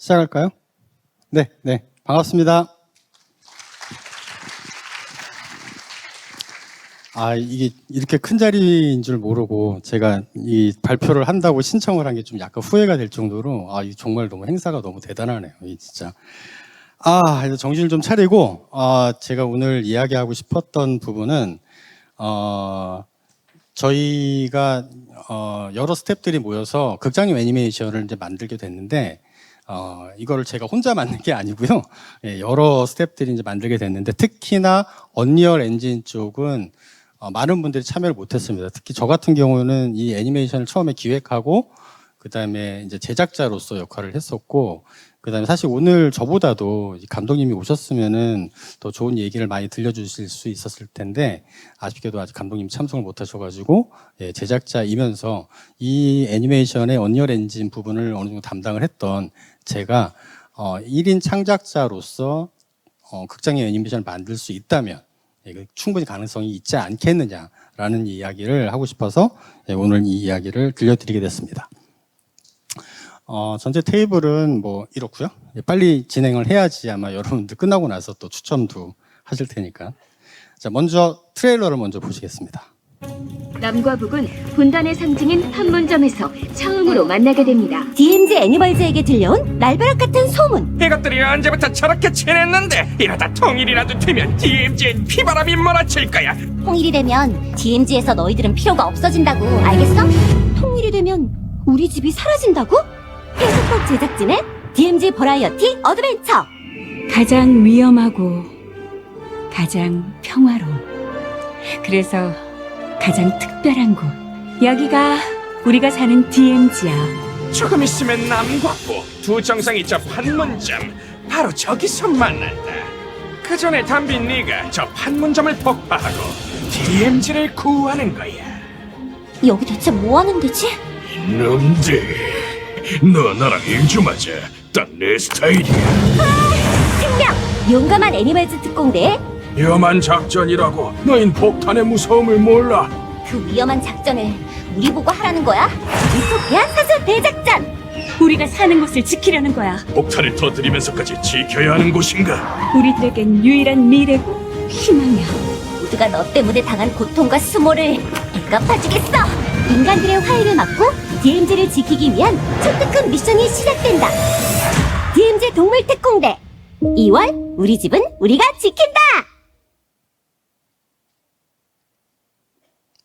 시작할까요? 네, 반갑습니다. 이게 이렇게 큰 자리인 줄 모르고 제가 이 발표를 한다고 신청을 한 게 좀 약간 후회가 될 정도로 이 정말 너무 행사가 너무 대단하네요. 이 진짜. 이제 정신을 좀 차리고 제가 오늘 이야기하고 싶었던 부분은 저희가 여러 스태프들이 모여서 극장용 애니메이션을 이제 만들게 됐는데 이거를 제가 혼자 만든 게 아니고요. 여러 스태프들이 이제 만들게 됐는데 특히나 언리얼 엔진 쪽은 많은 분들이 참여를 못했습니다. 특히 저 같은 경우는 이 애니메이션을 처음에 기획하고 그다음에 이제 제작자로서 역할을 했었고 그다음에 사실 오늘 저보다도 감독님이 오셨으면은 더 좋은 얘기를 많이 들려주실 수 있었을 텐데 아쉽게도 아직 감독님이 참석을 못하셔가지고 제작자이면서 이 애니메이션의 언리얼 엔진 부분을 어느 정도 담당을 했던 제가 1인 창작자로서 극장의 애니메이션을 만들 수 있다면 충분히 가능성이 있지 않겠느냐라는 이야기를 하고 싶어서 오늘 이 이야기를 들려드리게 됐습니다. 전체 테이블은 뭐 이렇고요. 빨리 진행을 해야지 아마 여러분들 끝나고 나서 또 추첨도 하실 테니까. 자, 먼저 트레일러를 먼저 보시겠습니다. 남과 북은 분단의 상징인 판문점에서 처음으로 만나게 됩니다. DMZ 애니멀즈에게 들려온 날벼락 같은 소문. 이것들이 언제부터 저렇게 친했는데 이러다 통일이라도 되면 DMZ엔 피바람이 몰아칠 거야. 통일이 되면 DMZ에서 너희들은 필요가 없어진다고. 알겠어? 통일이 되면 우리 집이 사라진다고? 해석법 제작진의 DMZ 버라이어티 어드벤처. 가장 위험하고 가장 평화로운, 그래서 가장 특별한 곳, 여기가 우리가 사는 DMZ야. 조금 있으면 남과 북 두 정상이 저 판문점 바로 저기서 만난다. 그 전에 담빈 네가 저 판문점을 폭파하고 DMZ를 구하는 거야. 여기 대체 뭐 하는 데지? 놈들, 너 나랑 일좀하자. 딱 내 스타일이야. 생명! 용감한 애니멀즈 특공대의 위험한 작전이라고 너흰 폭탄의 무서움을 몰라. 그 위험한 작전을 우리 보고 하라는 거야? 유토피아 사수 대작전! 우리가 사는 곳을 지키려는 거야. 폭탄을 터뜨리면서까지 지켜야 하는 곳인가? 우리들에겐 유일한 미래고 희망이야. 모두가 너 때문에 당한 고통과 수모를 갚아주겠어! 인간들의 화해를 막고 DMZ를 지키기 위한 초특급 미션이 시작된다! DMZ 동물특공대 2월 우리 집은 우리가 지킨다!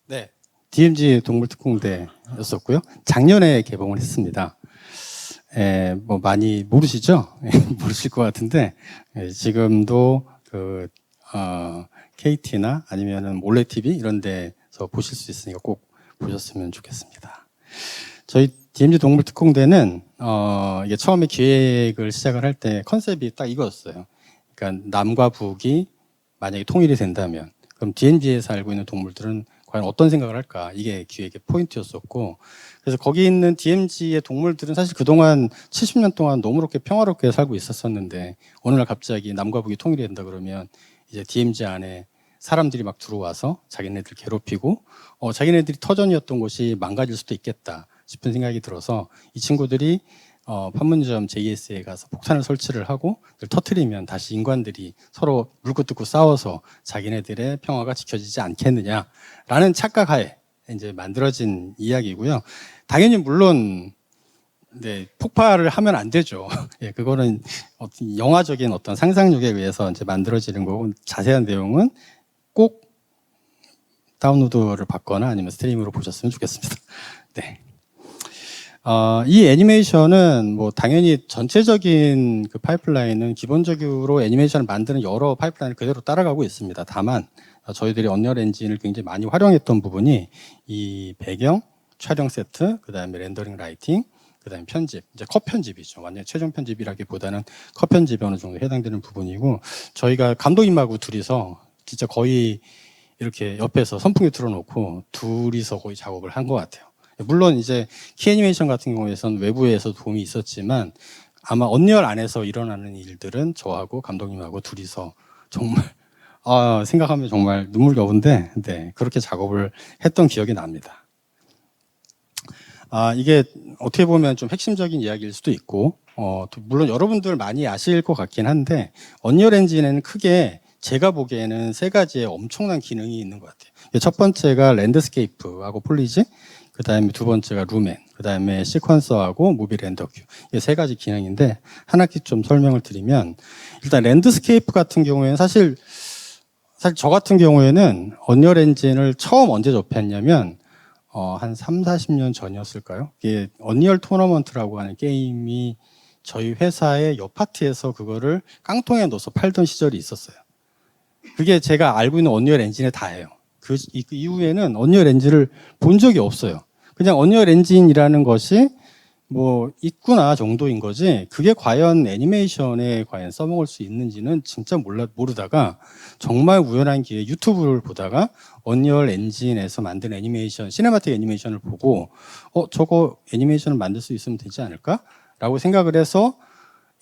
네, DMZ 동물특공대였었고요. 작년에 개봉을 했습니다. 뭐 많이 모르시죠? 모르실 것 같은데 지금도 그 KT나 아니면은 몰래 TV 이런 데서 보실 수 있으니까 꼭 보셨으면 좋겠습니다. 저희 DMZ 동물특공대는 이게 처음에 기획을 시작을 할 때 컨셉이 딱 이거였어요. 그러니까 남과 북이 만약에 통일이 된다면 그럼 DMZ에 살고 있는 동물들은 과연 어떤 생각을 할까? 이게 기획의 포인트였었고, 그래서 거기 있는 DMZ의 동물들은 사실 그동안 70년 동안 너무렇게 평화롭게 살고 있었었는데 어느 날 갑자기 남과 북이 통일이 된다 그러면 이제 DMZ 안에 사람들이 막 들어와서 자기네들 괴롭히고 자기네들이 터전이었던 곳이 망가질 수도 있겠다 싶은 생각이 들어서 이 친구들이 판문점 JS에 가서 폭탄을 설치를 하고 그걸 터뜨리면 다시 인간들이 서로 물고 뜯고 싸워서 자기네들의 평화가 지켜지지 않겠느냐라는 착각하에 이제 만들어진 이야기고요. 당연히 물론 폭발을 하면 안 되죠. 그거는 영화적인 어떤 상상력에 의해서 이제 만들어지는 거고 자세한 내용은 꼭 다운로드를 받거나 아니면 스트리밍으로 보셨으면 좋겠습니다. 네. 이 애니메이션은 뭐 당연히 전체적인 그 파이프라인은 기본적으로 애니메이션을 만드는 여러 파이프라인을 그대로 따라가고 있습니다. 다만 저희들이 언리얼 엔진을 굉장히 많이 활용했던 부분이 이 배경, 촬영 세트, 그다음에 렌더링 라이팅, 그다음에 편집, 이제 컷 편집이죠. 완전 최종 편집이라기보다는 컷 편집이 어느 정도 해당되는 부분이고 저희가 감독님하고 둘이서 진짜 거의 이렇게 옆에서 선풍기 틀어놓고 둘이서 거의 작업을 한 것 같아요. 물론 이제 키 애니메이션 같은 경우에선 외부에서 도움이 있었지만 아마 언리얼 안에서 일어나는 일들은 저하고 감독님하고 둘이서 정말 생각하면 정말 눈물겨운데 그렇게 작업을 했던 기억이 납니다. 이게 어떻게 보면 좀 핵심적인 이야기일 수도 있고 물론 여러분들 많이 아실 것 같긴 한데 언리얼 엔진에는 크게 제가 보기에는 세 가지의 엄청난 기능이 있는 것 같아요. 첫 번째가 랜드스케이프하고 폴리지, 그 다음에 두 번째가 루멘, 그 다음에 시퀀서하고 무비 렌더 큐. 이 세 가지 기능인데 하나씩 좀 설명을 드리면, 일단 랜드스케이프 같은 경우에는 사실 저 같은 경우에는 언리얼 엔진을 처음 언제 접했냐면 한 3, 40년 전이었을까요? 이게 언리얼 토너먼트라고 하는 게임이 저희 회사의 옆 파티에서 그거를 깡통에 넣어서 팔던 시절이 있었어요. 그게 제가 알고 있는 언리얼 엔진의 다예요. 그 이후에는 언리얼 엔진을 본 적이 없어요. 그냥 언리얼 엔진이라는 것이 뭐 있구나 정도인 거지, 그게 과연 애니메이션에 과연 써먹을 수 있는지는 진짜 모르다가 정말 우연한 기회에 유튜브를 보다가 언리얼 엔진에서 만든 애니메이션, 시네마틱 애니메이션을 보고 저거 애니메이션을 만들 수 있으면 되지 않을까? 라고 생각을 해서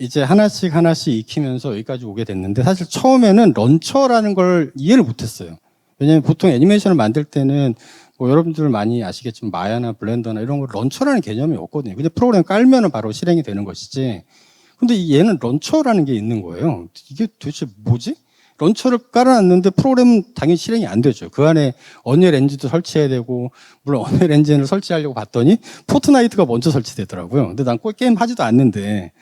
이제 하나씩 익히면서 여기까지 오게 됐는데, 사실 처음에는 런처라는 걸 이해를 못했어요. 왜냐하면 보통 애니메이션을 만들 때는 뭐 여러분들 많이 아시겠지만 마야나 블렌더나 이런 거 런처라는 개념이 없거든요. 그냥 프로그램 깔면은 바로 실행이 되는 것이지. 근데 얘는 런처라는 게 있는 거예요. 이게 도대체 뭐지? 런처를 깔아놨는데 프로그램은 당연히 실행이 안 되죠. 그 안에 언리얼 엔진도 설치해야 되고, 물론 언리얼 엔진을 설치하려고 봤더니 포트나이트가 먼저 설치되더라고요. 근데 난 게임 하지도 않는데.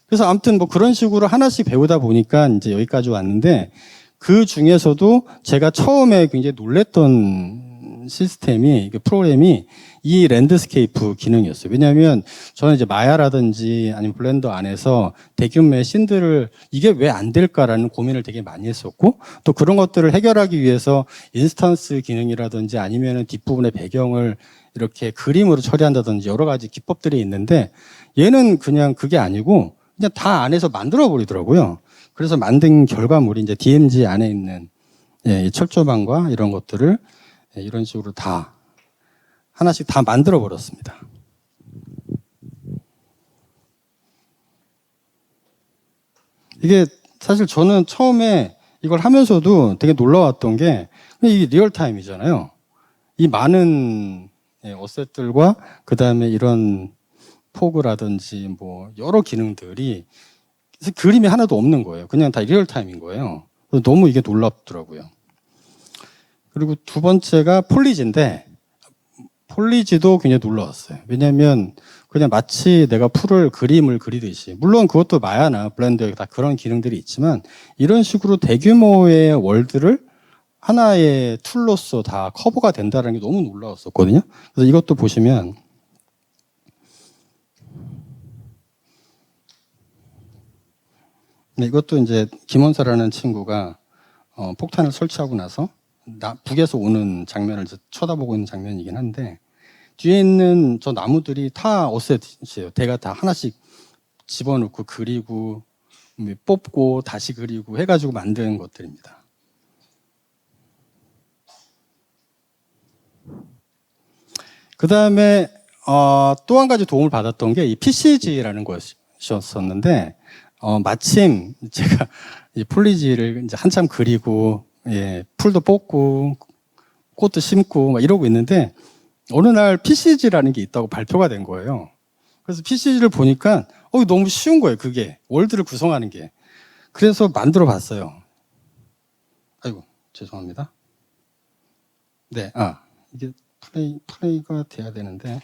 그래서 아무튼 뭐 그런 식으로 하나씩 배우다 보니까 이제 여기까지 왔는데, 그 중에서도 제가 처음에 굉장히 놀랬던 시스템이, 프로그램이 이 랜드스케이프 기능이었어요. 왜냐하면 저는 이제 마야라든지 아니면 블렌더 안에서 대규모의 씬들을 이게 왜 안 될까라는 고민을 되게 많이 했었고, 또 그런 것들을 해결하기 위해서 인스턴스 기능이라든지 아니면은 뒷부분의 배경을 이렇게 그림으로 처리한다든지 여러 가지 기법들이 있는데, 얘는 그냥 그게 아니고 그냥 다 안에서 만들어 버리더라고요. 그래서 만든 결과물이 이제 DMZ 안에 있는 이 철조망과 이런 것들을 이런 식으로 다 하나씩 다 만들어 버렸습니다. 이게 사실 저는 처음에 이걸 하면서도 되게 놀라웠던 게, 이게 리얼타임이잖아요. 이 많은 어셋들과 그 다음에 이런 포그라든지 뭐 여러 기능들이 그림이 하나도 없는 거예요. 그냥 다 리얼타임인 거예요. 그래서 너무 이게 놀랍더라고요. 그리고 두 번째가 폴리지인데, 폴리지도 굉장히 놀라웠어요. 왜냐하면 그냥 마치 내가 그림을 그리듯이, 물론 그것도 마야나 블렌더에 다 그런 기능들이 있지만 이런 식으로 대규모의 월드를 하나의 툴로서 다 커버가 된다는 게 너무 놀라웠었거든요. 그래서 이것도 보시면 이것도 이제 김원사라는 친구가 폭탄을 설치하고 나서 북에서 오는 장면을 쳐다보고 있는 장면이긴 한데, 뒤에 있는 저 나무들이 다 어셋이에요. 대가 다 하나씩 집어넣고 그리고 뽑고 다시 그리고 해가지고 만든 것들입니다. 그 다음에 또 한 가지 도움을 받았던 게 이 PCG라는 것이었었는데, 마침 제가 이 폴리지를 이제 한참 그리고, 풀도 뽑고 꽃도 심고 막 이러고 있는데, 어느 날 PCG라는 게 있다고 발표가 된 거예요. 그래서 PCG를 보니까 너무 쉬운 거예요. 그게 월드를 구성하는 게. 그래서 만들어 봤어요. 아이고 죄송합니다. 네, 이게 플레이가 돼야 되는데.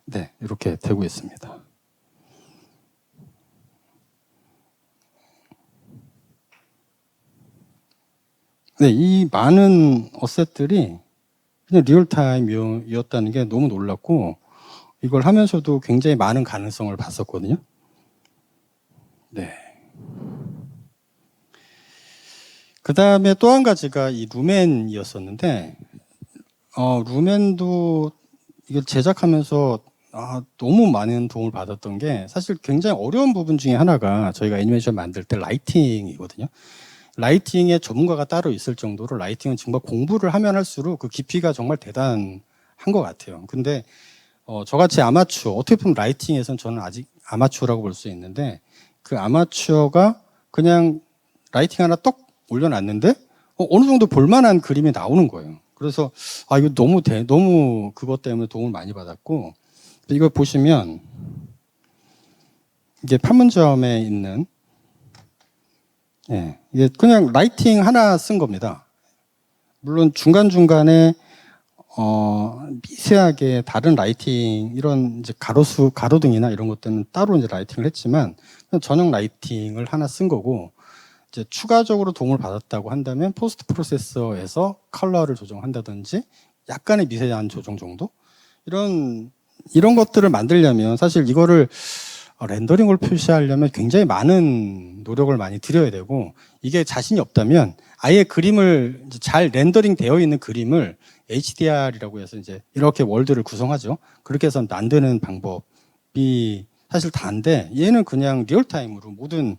네, 이렇게 되고 있습니다. 네, 이 많은 어셋들이 그냥 리얼타임이었다는 게 너무 놀랐고, 이걸 하면서도 굉장히 많은 가능성을 봤었거든요. 네. 그 다음에 또 한 가지가 이 루멘이었었는데, 루멘도 이걸 제작하면서 너무 많은 도움을 받았던 게, 사실 굉장히 어려운 부분 중에 하나가 저희가 애니메이션 만들 때 라이팅이거든요. 라이팅에 전문가가 따로 있을 정도로 라이팅은 정말 공부를 하면 할수록 그 깊이가 정말 대단한 것 같아요. 근데 저같이 아마추어, 어떻게 보면 라이팅에서는 저는 아직 아마추어라고 볼 수 있는데, 그 아마추어가 그냥 라이팅 하나 떡 올려놨는데 어느 정도 볼만한 그림이 나오는 거예요. 그래서 이거 너무 그것 때문에 도움을 많이 받았고, 이걸 보시면 이게 판문점에 있는 이게 그냥 라이팅 하나 쓴 겁니다. 물론 중간중간에 미세하게 다른 라이팅, 이런 이제 가로등이나 이런 것들은 따로 이제 라이팅을 했지만, 전용 라이팅을 하나 쓴 거고, 이제 추가적으로 도움을 받았다고 한다면, 포스트 프로세서에서 컬러를 조정한다든지, 약간의 미세한 조정 정도? 이런 것들을 만들려면, 사실 이거를 렌더링을 표시하려면 굉장히 많은 노력을 많이 들여야 되고, 이게 자신이 없다면, 아예 그림을, 잘 렌더링 되어 있는 그림을 HDR이라고 해서 이제 이렇게 월드를 구성하죠. 그렇게 해서 만드는 방법이 사실 다인데, 얘는 그냥 리얼타임으로 모든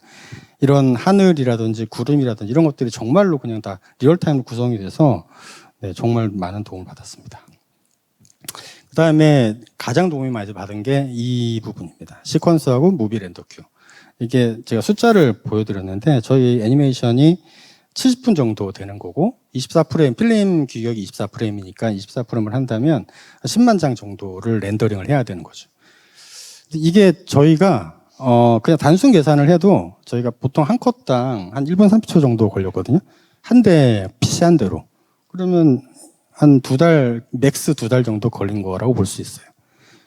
이런 하늘이라든지 구름이라든지 이런 것들이 정말로 그냥 다 리얼타임으로 구성이 돼서 정말 많은 도움을 받았습니다. 그 다음에 가장 도움이 많이 받은 게 이 부분입니다. 시퀀스하고 무비 렌더 큐. 이게 제가 숫자를 보여드렸는데, 저희 애니메이션이 70분 정도 되는 거고, 24프레임, 필름 규격이 24프레임이니까 24프레임을 한다면 10만 장 정도를 렌더링을 해야 되는 거죠. 이게 저희가 그냥 단순 계산을 해도 저희가 보통 한 컷당 한 1분 30초 정도 걸렸거든요. 한 대, PC 한 대로. 그러면 한 맥스 2달 정도 걸린 거라고 볼 수 있어요.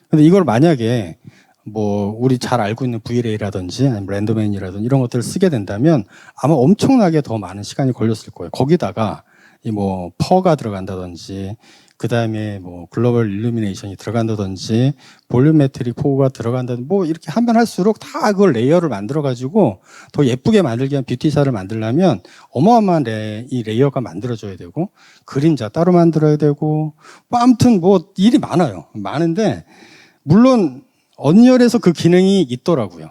근데 이걸 만약에 우리 잘 알고 있는 V-Ray라든지 아니면 랜더맨이라든지 이런 것들을 쓰게 된다면 아마 엄청나게 더 많은 시간이 걸렸을 거예요. 거기다가 퍼가 들어간다든지, 그 다음에 글로벌 일루미네이션이 들어간다든지, 볼륨메트릭 포가 들어간다든지, 이렇게 하면 할수록 다 그걸 레이어를 만들어가지고 더 예쁘게 만들기 위한 뷰티샷을 만들려면 어마어마한 이 레이어가 만들어져야 되고, 그림자 따로 만들어야 되고, 아무튼 일이 많아요. 많은데, 물론, 언리얼에서 그 기능이 있더라고요.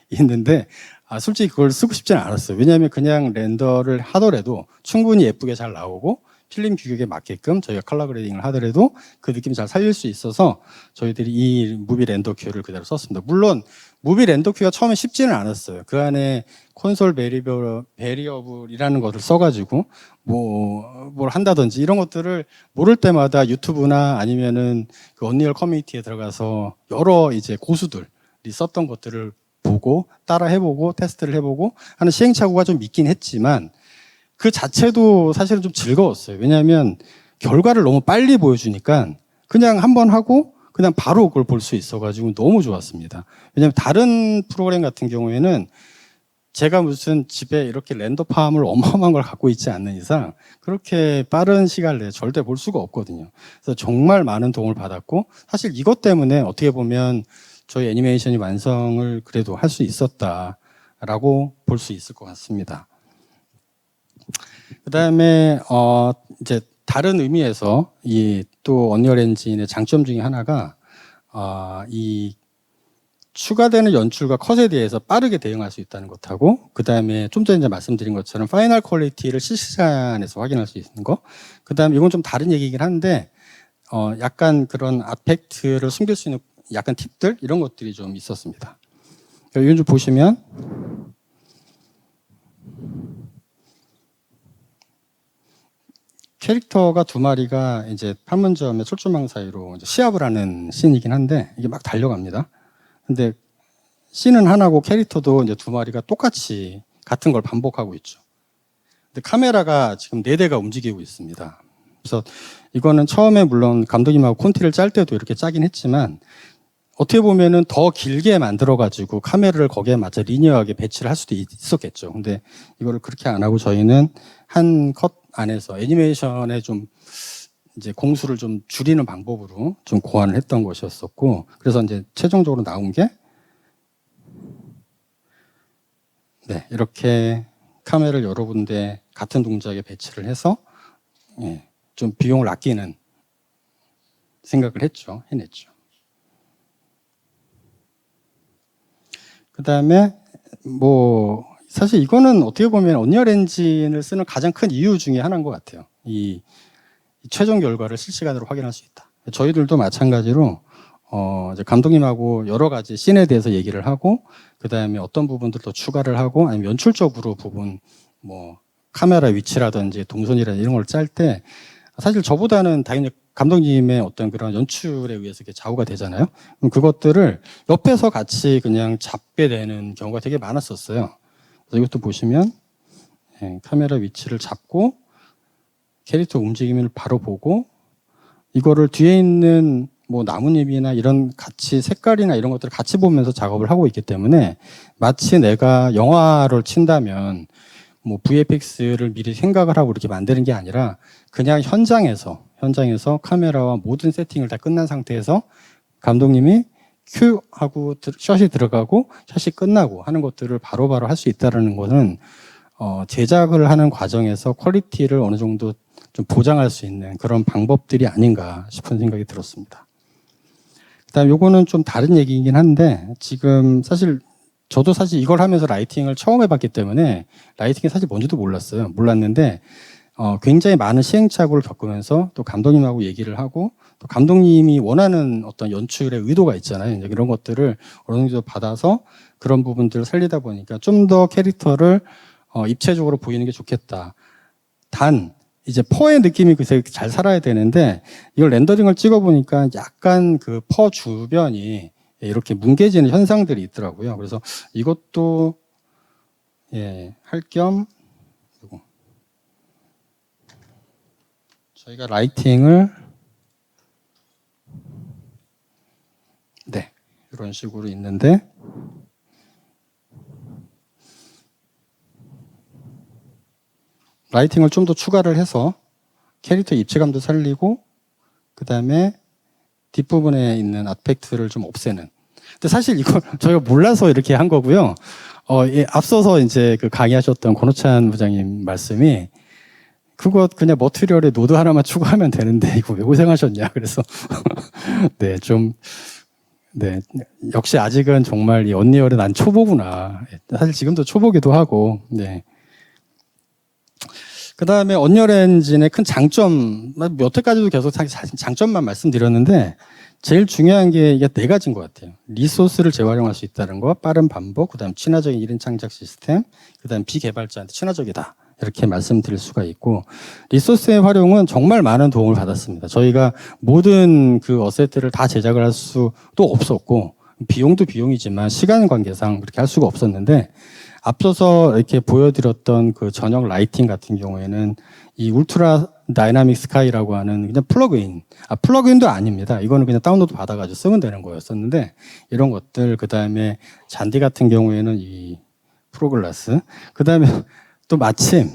있는데, 솔직히 그걸 쓰고 싶지는 않았어요. 왜냐하면 그냥 렌더를 하더라도 충분히 예쁘게 잘 나오고, 필름 규격에 맞게끔 저희가 컬러 그레이딩을 하더라도 그 느낌이 잘 살릴 수 있어서 저희들이 이 무비 렌더 큐를 그대로 썼습니다. 물론, 무비 렌더 큐가 처음에 쉽지는 않았어요. 그 안에 콘솔 베리어블이라는 것을 써가지고, 뭘 한다든지 이런 것들을 모를 때마다 유튜브나 아니면은 그 언리얼 커뮤니티에 들어가서 여러 이제 고수들이 썼던 것들을 보고 따라 해보고 테스트를 해보고 하는 시행착오가 좀 있긴 했지만, 그 자체도 사실은 좀 즐거웠어요. 왜냐하면 결과를 너무 빨리 보여주니까 그냥 한번 하고 그냥 바로 그걸 볼 수 있어가지고 너무 좋았습니다. 왜냐하면 다른 프로그램 같은 경우에는 제가 무슨 집에 이렇게 렌더팜을 어마어마한 걸 갖고 있지 않는 이상 그렇게 빠른 시간 내에 절대 볼 수가 없거든요. 그래서 정말 많은 도움을 받았고, 사실 이것 때문에 어떻게 보면 저희 애니메이션이 완성을 그래도 할 수 있었다라고 볼 수 있을 것 같습니다. 그 다음에 이제 다른 의미에서 이 또 언리얼 엔진의 장점 중에 하나가 이 추가되는 연출과 컷에 대해서 빠르게 대응할 수 있다는 것하고, 그 다음에 좀 전에 말씀드린 것처럼 파이널 퀄리티를 실시간에서 확인할 수 있는 거. 그 다음에 이건 좀 다른 얘기긴 한데 약간 그런 아펙트를 숨길 수 있는 약간 팁들 이런 것들이 좀 있었습니다. 이건 좀 보시면 캐릭터가 두 마리가 이제 판문점의 철조망 사이로 이제 시합을 하는 씬이긴 한데, 이게 막 달려갑니다. 근데 씬은 하나고 캐릭터도 이제 두 마리가 똑같이 같은 걸 반복하고 있죠. 근데 카메라가 지금 4대가 움직이고 있습니다. 그래서 이거는 처음에 물론 감독님하고 콘티를 짤 때도 이렇게 짜긴 했지만, 어떻게 보면은 더 길게 만들어가지고 카메라를 거기에 맞춰 리니어하게 배치를 할 수도 있었겠죠. 근데 이거를 그렇게 안 하고 저희는 한 컷 안에서 애니메이션에 좀 이제 공수를 좀 줄이는 방법으로 좀 고안을 했던 것이었었고, 그래서 이제 최종적으로 나온 게 이렇게 카메라를 여러 군데 같은 동작에 배치를 해서 좀 비용을 아끼는 생각을 해냈죠. 그 다음에 사실 이거는 어떻게 보면 언리얼 엔진을 쓰는 가장 큰 이유 중에 하나인 것 같아요. 이 최종 결과를 실시간으로 확인할 수 있다. 저희들도 마찬가지로 이제 감독님하고 여러 가지 씬에 대해서 얘기를 하고, 그 다음에 어떤 부분들 더 추가를 하고, 아니면 연출적으로 부분 카메라 위치라든지 동선이라든지 이런 걸 짤 때 사실 저보다는 당연히 감독님의 어떤 그런 연출에 의해서 이렇게 좌우가 되잖아요. 그럼 그것들을 옆에서 같이 그냥 잡게 되는 경우가 되게 많았었어요. 그래서 이것도 보시면 카메라 위치를 잡고 캐릭터 움직임을 바로 보고 이거를 뒤에 있는 뭐 나뭇잎이나 이런 같이 색깔이나 이런 것들을 같이 보면서 작업을 하고 있기 때문에 마치 내가 영화를 친다면 뭐 VFX를 미리 생각을 하고 이렇게 만드는 게 아니라 그냥 현장에서 카메라와 모든 세팅을 다 끝난 상태에서 감독님이 큐 하고 샷이 들어가고 샷이 끝나고 하는 것들을 바로바로 할 수 있다는 것은 제작을 하는 과정에서 퀄리티를 어느 정도 좀 보장할 수 있는 그런 방법들이 아닌가 싶은 생각이 들었습니다. 그다음 요거는 좀 다른 얘기이긴 한데 지금 저도 사실 이걸 하면서 라이팅을 처음 해봤기 때문에 라이팅이 사실 뭔지도 몰랐는데 굉장히 많은 시행착오를 겪으면서 또 감독님하고 얘기를 하고 또 감독님이 원하는 어떤 연출의 의도가 있잖아요. 이제 그런 것들을 어느 정도 받아서 그런 부분들을 살리다 보니까 좀 더 캐릭터를 입체적으로 보이는 게 좋겠다. 단 이제 퍼의 느낌이 글쎄 잘 살아야 되는데 이걸 렌더링을 찍어보니까 약간 그 퍼 주변이 이렇게 뭉개지는 현상들이 있더라고요. 그래서 이것도 할 겸 저희가 라이팅을 이런 식으로 있는데 라이팅을 좀 더 추가를 해서 캐릭터 입체감도 살리고 그 다음에 뒷부분에 있는 아펙트를 좀 없애는. 근데 사실 이걸 저희가 몰라서 이렇게 한 거고요. 앞서서 이제 그 강의하셨던 권호찬 부장님 말씀이 그거 그냥 머티리얼에 노드 하나만 추가하면 되는데 이거 왜 고생하셨냐. 그래서 역시 아직은 정말 이 언리얼은 난 초보구나. 사실 지금도 초보기도 하고. 그 다음에 언리얼 엔진의 큰 장점, 여태까지도 계속 장점만 말씀드렸는데 제일 중요한 게 이게 4가지인 것 같아요. 리소스를 재활용할 수 있다는 거, 빠른 반복, 그 다음 친화적인 1인 창작 시스템, 그 다음 비개발자한테 친화적이다. 이렇게 말씀드릴 수가 있고, 리소스의 활용은 정말 많은 도움을 받았습니다. 저희가 모든 그 어세트를 다 제작을 할 수도 없었고, 비용도 비용이지만 시간 관계상 그렇게 할 수가 없었는데, 앞서서 이렇게 보여드렸던 그 전용 라이팅 같은 경우에는 이 울트라 다이나믹 스카이라고 하는 그냥 플러그인도 아닙니다. 이거는 그냥 다운로드 받아가지고 쓰면 되는 거였었는데, 이런 것들, 그 다음에 잔디 같은 경우에는 이 프로글라스, 그 다음에 또 마침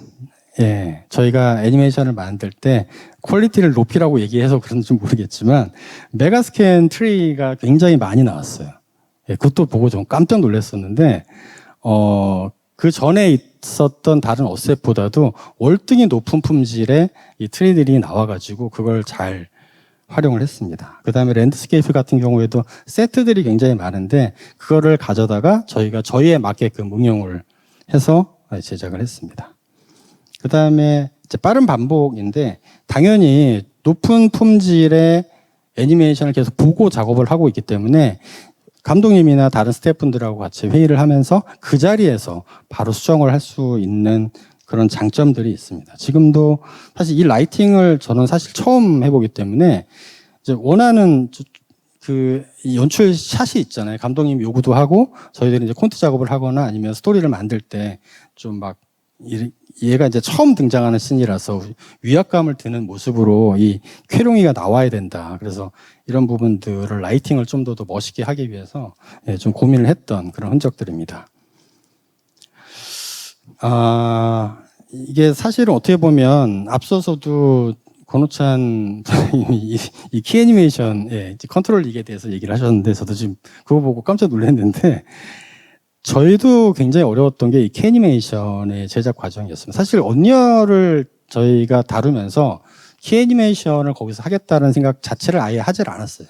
저희가 애니메이션을 만들 때 퀄리티를 높이라고 얘기해서 그런지 모르겠지만 메가스캔 트리가 굉장히 많이 나왔어요. 그것도 보고 좀 깜짝 놀랐었는데 그 전에 있었던 다른 어셋보다도 월등히 높은 품질의 이 트리들이 나와가지고 그걸 잘 활용을 했습니다. 그 다음에 랜드스케이프 같은 경우에도 세트들이 굉장히 많은데 그거를 가져다가 저희가 저희에 맞게끔 응용을 해서 제작을 했습니다. 그 다음에 이제 빠른 반복인데 당연히 높은 품질의 애니메이션을 계속 보고 작업을 하고 있기 때문에 감독님이나 다른 스태프분들하고 같이 회의를 하면서 그 자리에서 바로 수정을 할 수 있는 그런 장점들이 있습니다. 지금도 사실 이 라이팅을 저는 사실 처음 해보기 때문에 이제 원하는 그 연출 샷이 있잖아요. 감독님 요구도 하고 저희들이 이제 콘트 작업을 하거나 아니면 스토리를 만들 때 좀 막 얘가 이제 처음 등장하는 씬이라서 위압감을 드는 모습으로 이 쾌룡이가 나와야 된다. 그래서 이런 부분들을 라이팅을 좀 더 멋있게 하기 위해서 좀 고민을 했던 그런 흔적들입니다. 이게 사실은 어떻게 보면 앞서서도 권호찬 이 키 애니메이션 컨트롤 릭에 대해서 얘기를 하셨는데 저도 지금 그거 보고 깜짝 놀랐는데 저희도 굉장히 어려웠던 게 이 키 애니메이션의 제작 과정이었습니다. 사실 언리얼을 저희가 다루면서 키 애니메이션을 거기서 하겠다는 생각 자체를 아예 하질 않았어요.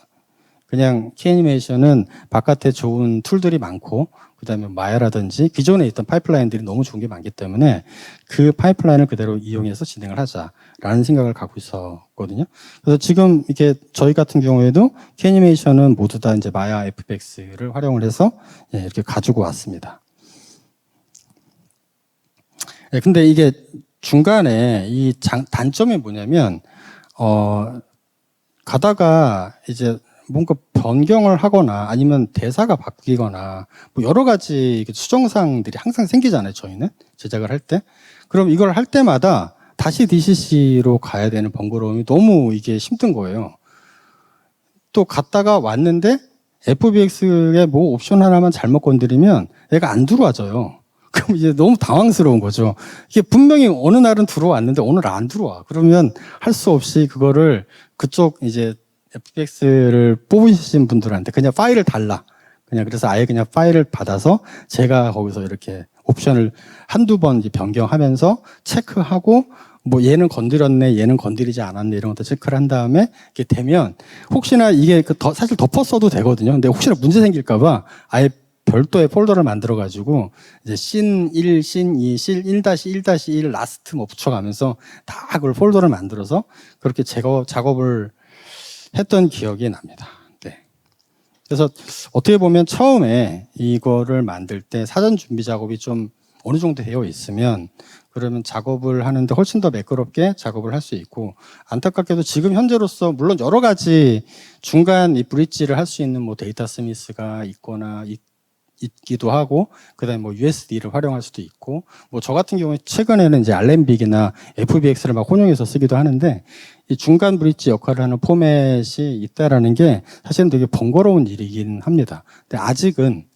그냥 키 애니메이션은 바깥에 좋은 툴들이 많고 그다음에 마야라든지 기존에 있던 파이프라인들이 너무 좋은 게 많기 때문에 그 파이프라인을 그대로 이용해서 진행을 하자라는 생각을 갖고 있었거든요. 그래서 지금 이렇게 저희 같은 경우에도 키 애니메이션은 모두 다 이제 마야 FX를 활용을 해서 이렇게 가지고 왔습니다. 근데 이게 중간에 이 단점이 뭐냐면 가다가 이제 뭔가 변경을 하거나 아니면 대사가 바뀌거나 뭐 여러 가지 수정사항들이 항상 생기잖아요. 저희는 제작을 할 때. 그럼 이걸 할 때마다 다시 DCC로 가야 되는 번거로움이 너무 이게 힘든 거예요. 또 갔다가 왔는데 FBX의 뭐 옵션 하나만 잘못 건드리면 얘가 안 들어와져요. 그럼 이제 너무 당황스러운 거죠. 이게 분명히 어느 날은 들어왔는데 오늘 안 들어와. 그러면 할 수 없이 그거를 그쪽 이제 FBX를 뽑으신 분들한테 그냥 파일을 달라. 그냥 그래서 아예 그냥 파일을 받아서 제가 거기서 이렇게 옵션을 한두 번 변경하면서 체크하고 뭐 얘는 건드렸네, 얘는 건드리지 않았네 이런 것도 체크를 한 다음에 이게 되면 혹시나 이게 사실 덮었어도 되거든요. 근데 혹시나 문제 생길까봐 아예 별도의 폴더를 만들어가지고 이제 씬 1, 씬 2, 씬 1-1-1 라스트 뭐 붙여가면서 다 그걸 폴더를 만들어서 그렇게 작업을 했던 기억이 납니다. 네. 그래서 어떻게 보면 처음에 이거를 만들 때 사전 준비 작업이 좀 어느 정도 되어 있으면 그러면 작업을 하는데 훨씬 더 매끄럽게 작업을 할 수 있고 안타깝게도 지금 현재로서 물론 여러 가지 중간 이 브릿지를 할 수 있는 뭐 데이터 스미스가 있거나 있기도 하고 그다음에 뭐 USD를 활용할 수도 있고 뭐 저 같은 경우에 최근에는 이제 알렌빅이나 FBX를 막 혼용해서 쓰기도 하는데 이 중간 브릿지 역할을 하는 포맷이 있다라는 게 사실은 되게 번거로운 일이긴 합니다. 근데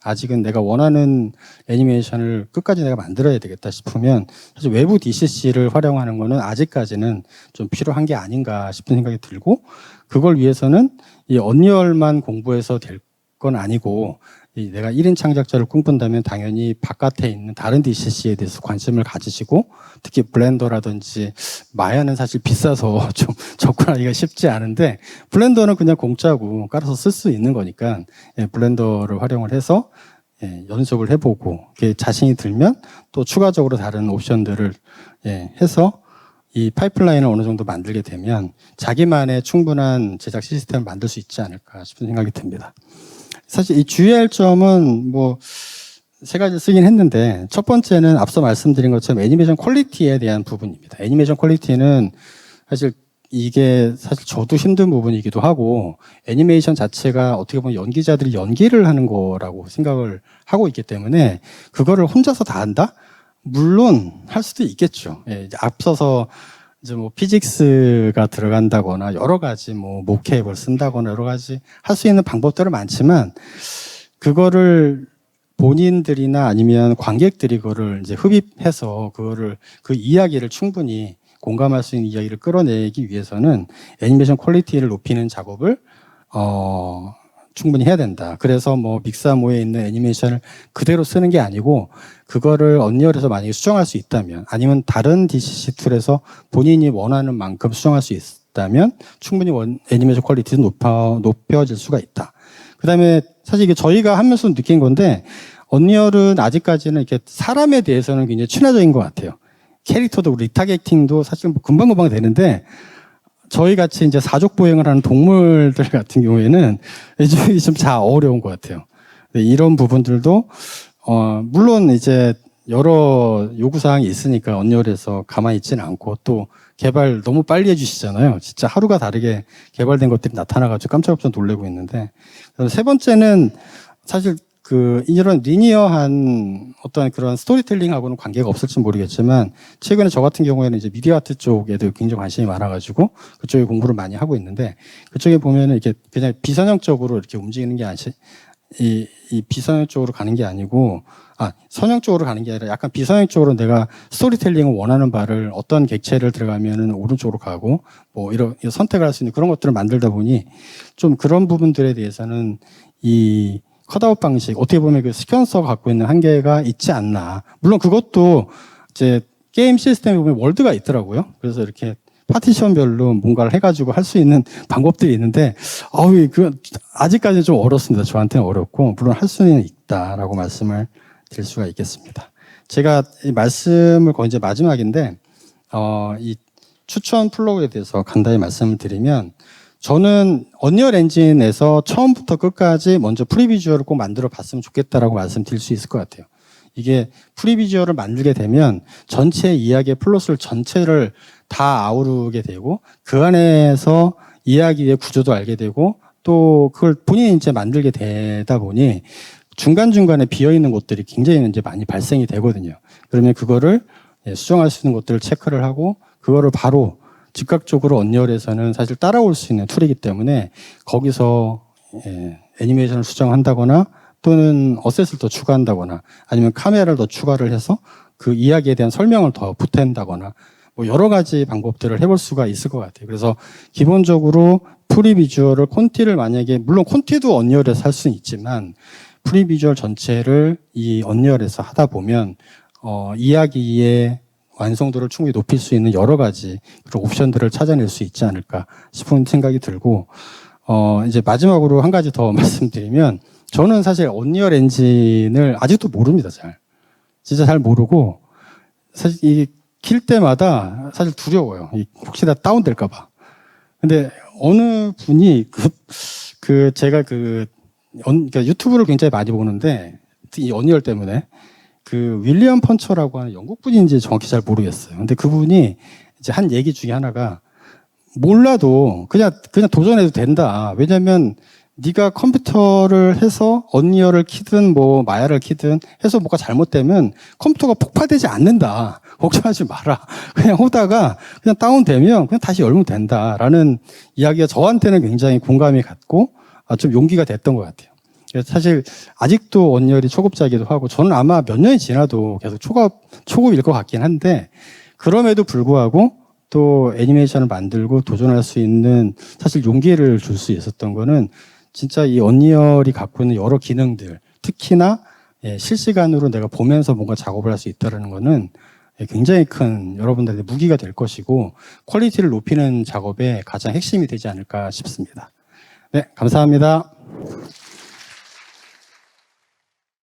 아직은 내가 원하는 애니메이션을 끝까지 내가 만들어야 되겠다 싶으면 사실 외부 DCC를 활용하는 거는 아직까지는 좀 필요한 게 아닌가 싶은 생각이 들고 그걸 위해서는 이 언리얼만 공부해서 될 건 아니고 내가 1인 창작자를 꿈꾼다면 당연히 바깥에 있는 다른 DCC에 대해서 관심을 가지시고 특히 블렌더라든지 마야는 사실 비싸서 좀 접근하기가 쉽지 않은데 블렌더는 그냥 공짜고 깔아서 쓸 수 있는 거니까 블렌더를 활용을 해서 연습을 해보고 자신이 들면 또 추가적으로 다른 옵션들을 해서 이 파이프라인을 어느 정도 만들게 되면 자기만의 충분한 제작 시스템을 만들 수 있지 않을까 싶은 생각이 듭니다. 사실 이 주의할 점은 뭐 세 가지 쓰긴 했는데 첫 번째는 앞서 말씀드린 것처럼 애니메이션 퀄리티에 대한 부분입니다. 애니메이션 퀄리티는 사실 이게 사실 저도 힘든 부분이기도 하고 애니메이션 자체가 어떻게 보면 연기자들이 연기를 하는 거라고 생각을 하고 있기 때문에 그거를 혼자서 다 한다? 물론 할 수도 있겠죠. 이제 앞서서 이제 뭐 피직스가 들어간다거나 여러 가지 뭐 모캡을 쓴다거나 여러 가지 할 수 있는 방법들은 많지만 그거를 본인들이나 아니면 관객들이 그거를 이제 흡입해서 그거를 그 이야기를 충분히 공감할 수 있는 이야기를 끌어내기 위해서는 애니메이션 퀄리티를 높이는 작업을 충분히 해야 된다. 그래서 뭐 믹사모에 있는 애니메이션을 그대로 쓰는 게 아니고 그거를 언리얼에서 만약에 수정할 수 있다면 아니면 다른 DCC 툴에서 본인이 원하는 만큼 수정할 수 있다면 충분히 애니메이션 퀄리티는 높여질 수가 있다. 그다음에 사실 이게 저희가 하면서 느낀 건데 언리얼은 아직까지는 이렇게 사람에 대해서는 굉장히 친화적인 것 같아요. 캐릭터도 우리 리타게팅도 사실 뭐 금방금방 되는데 저희 같이 이제 사족 보행을 하는 동물들 같은 경우에는 좀 어려운 것 같아요. 이런 부분들도 물론 이제 여러 요구사항이 있으니까 언리얼에서 가만히 있지는 않고 또 개발 너무 빨리 해주시잖아요. 진짜 하루가 다르게 개발된 것들이 나타나가지고 깜짝깜짝 놀래고 있는데 세 번째는 사실 이런 리니어한 어떤 그런 스토리텔링하고는 관계가 없을지 모르겠지만 최근에 저 같은 경우에는 이제 미디어 아트 쪽에도 굉장히 관심이 많아가지고 그쪽에 공부를 많이 하고 있는데 그쪽에 보면은 이렇게 그냥 비선형적으로 이렇게 움직이는 게 이 비선형적으로 가는 게 아니고 선형적으로 가는 게 아니라 약간 비선형적으로 내가 스토리텔링을 원하는 바를 어떤 객체를 들어가면은 오른쪽으로 가고 뭐 이런 선택을 할 수 있는 그런 것들을 만들다 보니 좀 그런 부분들에 대해서는 이 컷아웃 방식 어떻게 보면 그 스퀘어서가 갖고 있는 한계가 있지 않나. 물론 그것도 이제 게임 시스템에 보면 월드가 있더라고요. 그래서 이렇게 파티션별로 뭔가를 해가지고 할 수 있는 방법들이 있는데, 아직까지는 좀 어렵습니다. 저한테는 어렵고, 물론 할 수는 있다라고 말씀을 드릴 수가 있겠습니다. 제가 이 말씀을 거의 이제 마지막인데, 이 추천 플러그에 대해서 간단히 말씀을 드리면, 저는 언리얼 엔진에서 처음부터 끝까지 먼저 프리비주얼을 꼭 만들어 봤으면 좋겠다라고 말씀드릴 수 있을 것 같아요. 이게 프리비주얼을 만들게 되면 전체 이야기의 플롯을 전체를 다 아우르게 되고 그 안에서 이야기의 구조도 알게 되고 또 그걸 본인이 이제 만들게 되다 보니 중간중간에 비어있는 곳들이 굉장히 이제 많이 발생이 되거든요. 그러면 그거를 수정할 수 있는 것들을 체크를 하고 그거를 바로 즉각적으로 언리얼에서는 사실 따라올 수 있는 툴이기 때문에 거기서 애니메이션을 수정한다거나 또는 어셋을 더 추가한다거나 아니면 카메라를 더 추가를 해서 그 이야기에 대한 설명을 더 보탠다거나 뭐 여러 가지 방법들을 해볼 수가 있을 것 같아요. 그래서 기본적으로 프리비주얼을 콘티를 만약에 물론 콘티도 언리얼에서 할 수는 있지만 프리비주얼 전체를 이 언리얼에서 하다 보면 이야기의 완성도를 충분히 높일 수 있는 여러 가지 그런 옵션들을 찾아낼 수 있지 않을까 싶은 생각이 들고 이제 마지막으로 한 가지 더 말씀드리면 저는 사실 언리얼 엔진을 아직도 모릅니다. 진짜 잘 모르고 사실 이 킬 때마다 사실 두려워요. 혹시나 다운될까 봐. 근데 어느 분이 제가 그러니까 유튜브를 굉장히 많이 보는데 이 언리얼 때문에 그 윌리엄 펀처라고 하는 영국 분인지 정확히 잘 모르겠어요. 근데 그분이 이제 한 얘기 중에 하나가 몰라도 그냥 도전해도 된다. 왜냐면 네가 컴퓨터를 해서 언리얼을 키든 뭐 마야를 키든 해서 뭐가 잘못되면 컴퓨터가 폭파되지 않는다. 걱정하지 마라. 그냥 오다가 그냥 다운되면 그냥 다시 열면 된다라는 이야기가 저한테는 굉장히 공감이 갔고 좀 용기가 됐던 것 같아요. 그래서 사실 아직도 언리얼이 초급자이기도 하고 저는 아마 몇 년이 지나도 계속 초급일 것 같긴 한데 그럼에도 불구하고 또 애니메이션을 만들고 도전할 수 있는 사실 용기를 줄 수 있었던 거는 진짜 이 언리얼이 갖고 있는 여러 기능들 특히나 실시간으로 내가 보면서 뭔가 작업을 할 수 있다는 거는 굉장히 큰 여러분들의 무기가 될 것이고 퀄리티를 높이는 작업의 가장 핵심이 되지 않을까 싶습니다. 네, 감사합니다.